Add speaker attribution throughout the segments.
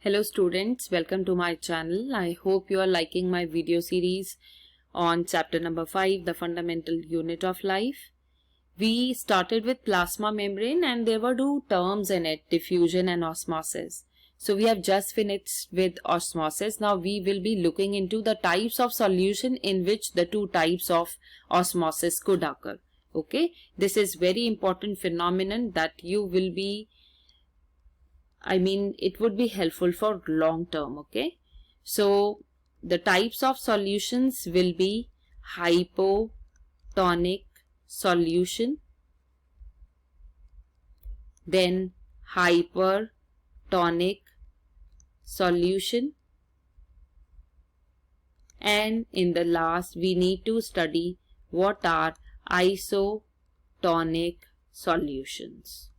Speaker 1: Hello students, welcome to my channel. I hope you are liking my video series on chapter number 5, the fundamental unit of life. We started with plasma membrane and there were two terms in it, diffusion and osmosis. So we have just finished with osmosis. Now we will be looking into the types of solution in which the two types of osmosis could occur. Okay, this is very important phenomenon that you will be it would be helpful for long term. Okay, so the types of solutions will be hypotonic solution, then hypertonic solution, and in the last we need to study what are isotonic solutions.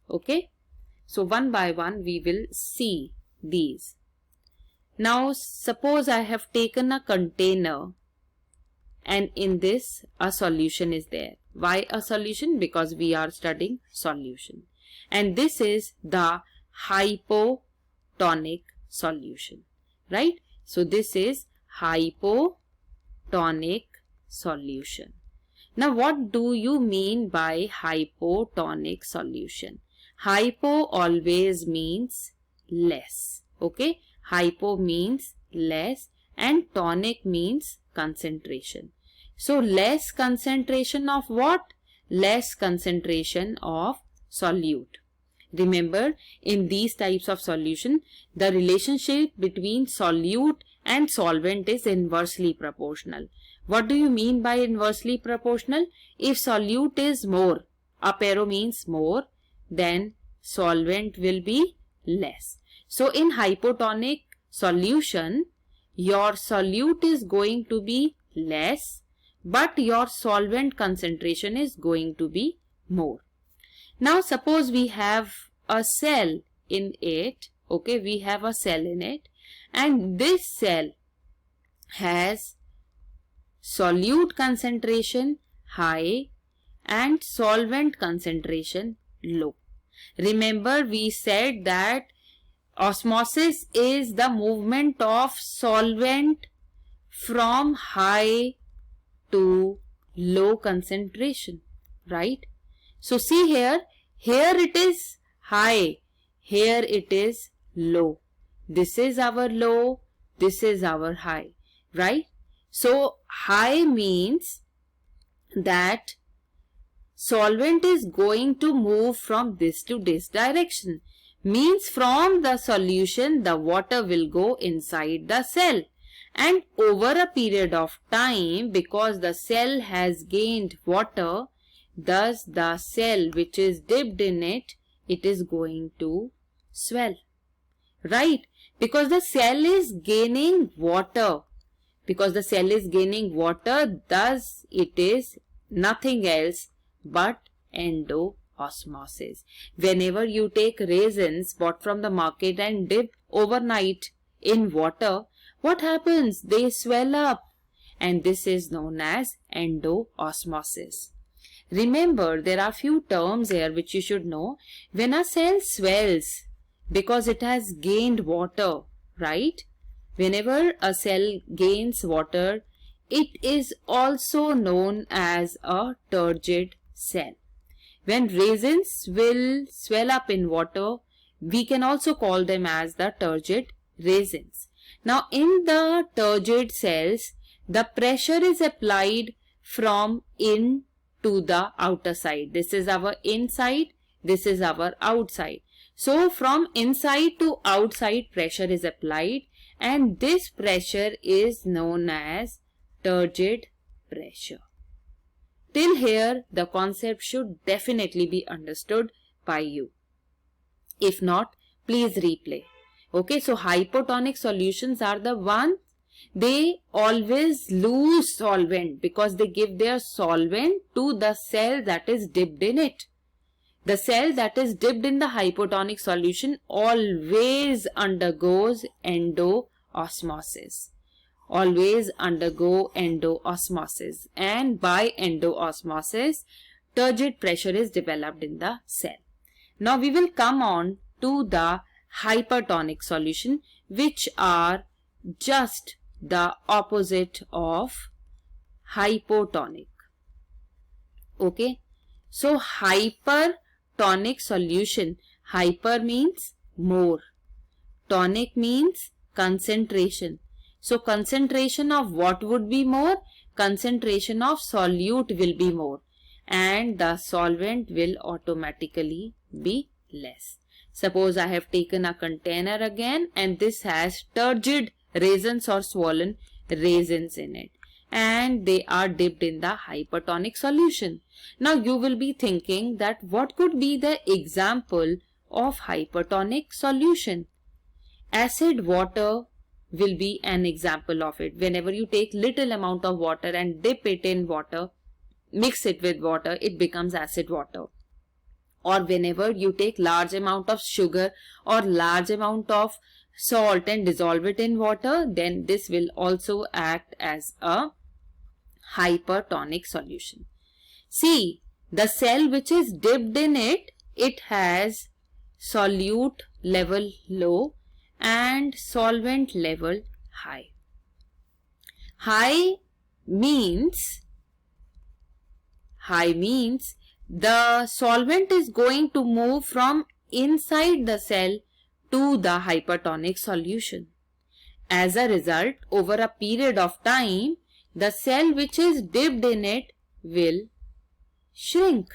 Speaker 1: Okay, so one by one we will see these. Now suppose I have taken a container and in this a solution is there. Why a solution? Because we are studying solution. And this is the hypotonic solution, right? So this is hypotonic solution. Now what do you mean by hypotonic solution? Hypo always means less. Okay, hypo means less and tonic means concentration. So less concentration of what? Less concentration of solute. Remember, in these types of solution, the relationship between solute and solvent is inversely proportional. What do you mean by inversely proportional? If solute is more, up arrow means more, then solvent will be less. So in hypotonic solution, your solute is going to be less, but your solvent concentration is going to be more. Now suppose we have a cell in it. Okay, we have a cell in it and this cell has solute concentration high and solvent concentration low. Remember, we said that osmosis is the movement of solvent from high to low concentration, right? So see here it is high, here it is low. This is our low, this is our high, right? So high means that solvent is going to move from this to this direction. Means from the solution the water will go inside the cell. And over a period of time, because the cell has gained water, thus the cell which is dipped in it, it is going to swell. Right? Because the cell is gaining water. Because the cell is gaining water, thus it is nothing else but endoosmosis. Whenever you take raisins bought from the market and dip overnight in water, what happens? They swell up, and this is known as endoosmosis. Remember, there are few terms here which you should know. When a cell swells because it has gained water, right? Whenever a cell gains water, it is also known as a turgid cell. When raisins will swell up in water, we can also call them as the turgid raisins. Now in the turgid cells, the pressure is applied from in to the outer side. This is our inside, this is our outside. So from inside to outside pressure is applied and this pressure is known as turgid pressure. Till here, the concept should definitely be understood by you. If not, please replay. Okay, so hypotonic solutions are the ones, they always lose solvent because they give their solvent to the cell that is dipped in it. The cell that is dipped in the hypotonic solution always undergoes endoosmosis. Always undergo endoosmosis, and by endoosmosis turgid pressure is developed in the cell. Now we will come on to the hypertonic solution, which are just the opposite of hypotonic. Okay, so hypertonic solution, hyper means more, tonic means concentration. So concentration of what would be more? Concentration of solute will be more, and the solvent will automatically be less. Suppose I have taken a container again, and this has turgid raisins or swollen raisins in it, and they are dipped in the hypertonic solution. Now you will be thinking that what could be the example of hypertonic solution? Acid water will be an example of it. Whenever you take little amount of water and dip it in water, mix it with water, it becomes acid water. Or whenever you take large amount of sugar or large amount of salt and dissolve it in water, then this will also act as a hypertonic solution. See, the cell which is dipped in it, it has solute level low and solvent level high. High means the solvent is going to move from inside the cell to the hypertonic solution. As a result, over a period of time, the cell which is dipped in it will shrink,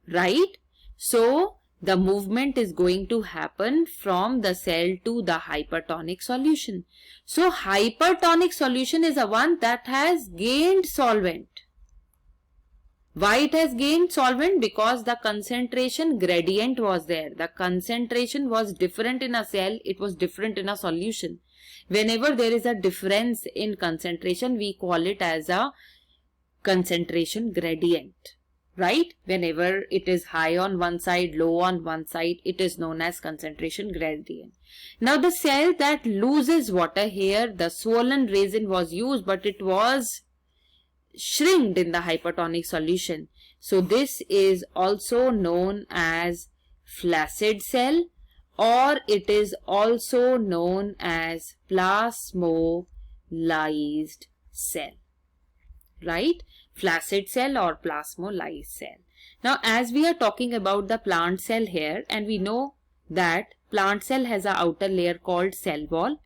Speaker 1: right? So the movement is going to happen from the cell to the hypertonic solution. So hypertonic solution is a one that has gained solvent. Why it has gained solvent? Because the concentration gradient was there. The concentration was different in a cell, it was different in a solution. Whenever there is a difference in concentration, we call it as a concentration gradient, right? Whenever it is high on one side, low on one side, it is known as concentration gradient. Now the cell that loses water, here the swollen raisin was used, but it was shrinked in the hypertonic solution. So this is also known as flaccid cell, or it is also known as plasmolysed cell, right? Flaccid cell or plasmolysed cell. Now as we are talking about the plant cell here, and we know that plant cell has an outer layer called cell wall.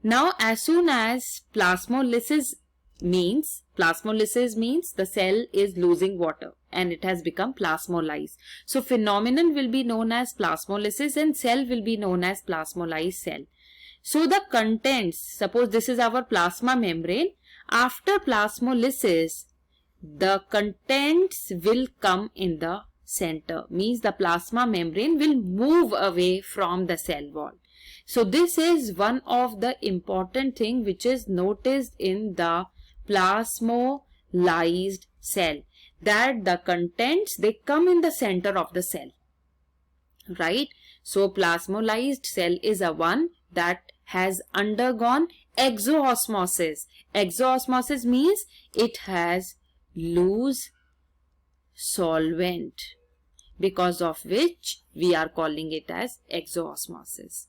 Speaker 1: Now as soon as plasmolysis means the cell is losing water and it has become plasmolysed. So phenomenon will be known as plasmolysis and cell will be known as plasmolysed cell. So the contents, suppose this is our plasma membrane, after plasmolysis, the contents will come in the center, means the plasma membrane will move away from the cell wall. So this is one of the important thing which is noticed in the plasmolysed cell, that the contents, they come in the center of the cell, right? So plasmolysed cell is a one that has undergone exoosmosis. Exoosmosis means it has loose solvent, because of which we are calling it as exoosmosis.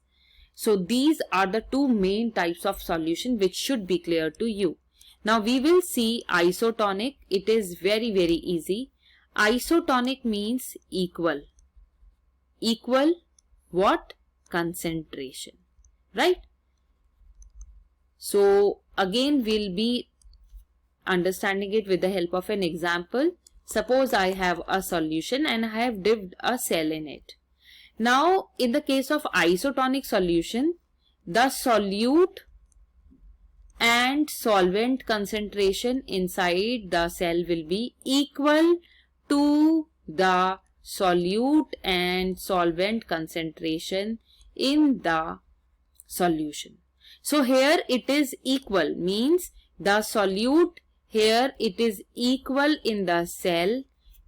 Speaker 1: So these are the two main types of solution which should be clear to you. Now we will see isotonic. It is very easy. Isotonic means equal. Equal what? Concentration, right? So again we'll be understanding it with the help of an example. Suppose I have a solution and I have dipped a cell in it. Now in the case of isotonic solution, the solute and solvent concentration inside the cell will be equal to the solute and solvent concentration in the solution. So here it is equal, means the solute here it is equal in the cell,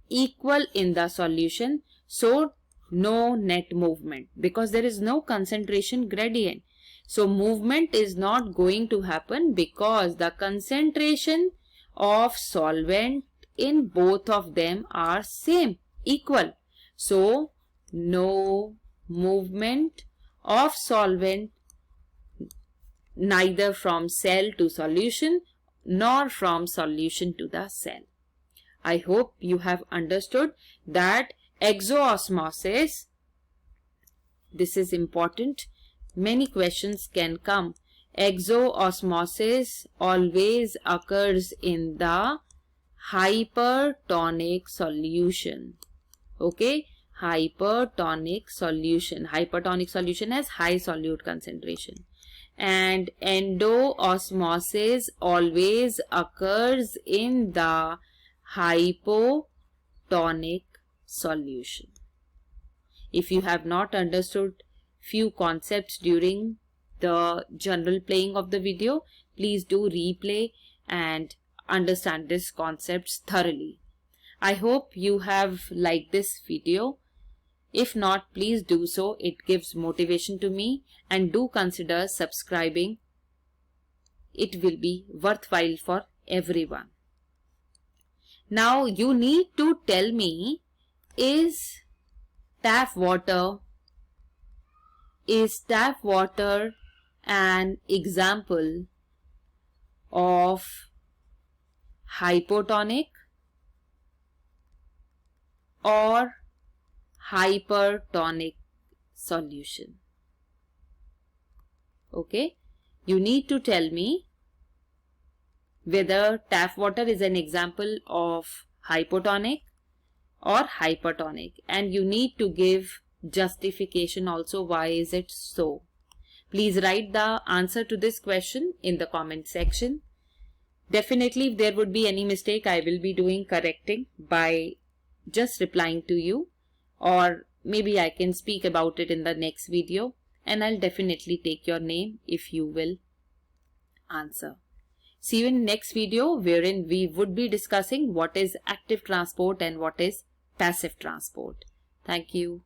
Speaker 1: equal in the solution. So no net movement because there is no concentration gradient. So movement is not going to happen because the concentration of solvent in both of them are same, equal. So no movement of solvent neither from cell to solution nor from solution to the cell. I hope you have understood that exoosmosis, this is important, many questions can come. Exoosmosis always occurs in the hypertonic solution. Okay, hypertonic solution. Hypertonic solution has high solute concentration. And endoosmosis always occurs in the hypotonic solution. If you have not understood few concepts during the general playing of the video, please do replay and understand these concepts thoroughly. I hope you have liked this video. If not, please do so. It gives motivation to me, and do consider subscribing. It will be worthwhile for everyone. Now you need to tell me, is tap water an example of hypotonic or hypertonic solution? Okay, you need to tell me whether tap water is an example of hypotonic or hypertonic, and you need to give justification also, why is it so. Please write the answer to this question in the comment section. Definitely, if there would be any mistake, I will be doing correcting by just replying to you, or maybe I can speak about it in the next video, and I'll definitely take your name if you will answer. See you in next video, wherein we would be discussing what is active transport and what is passive transport. Thank you.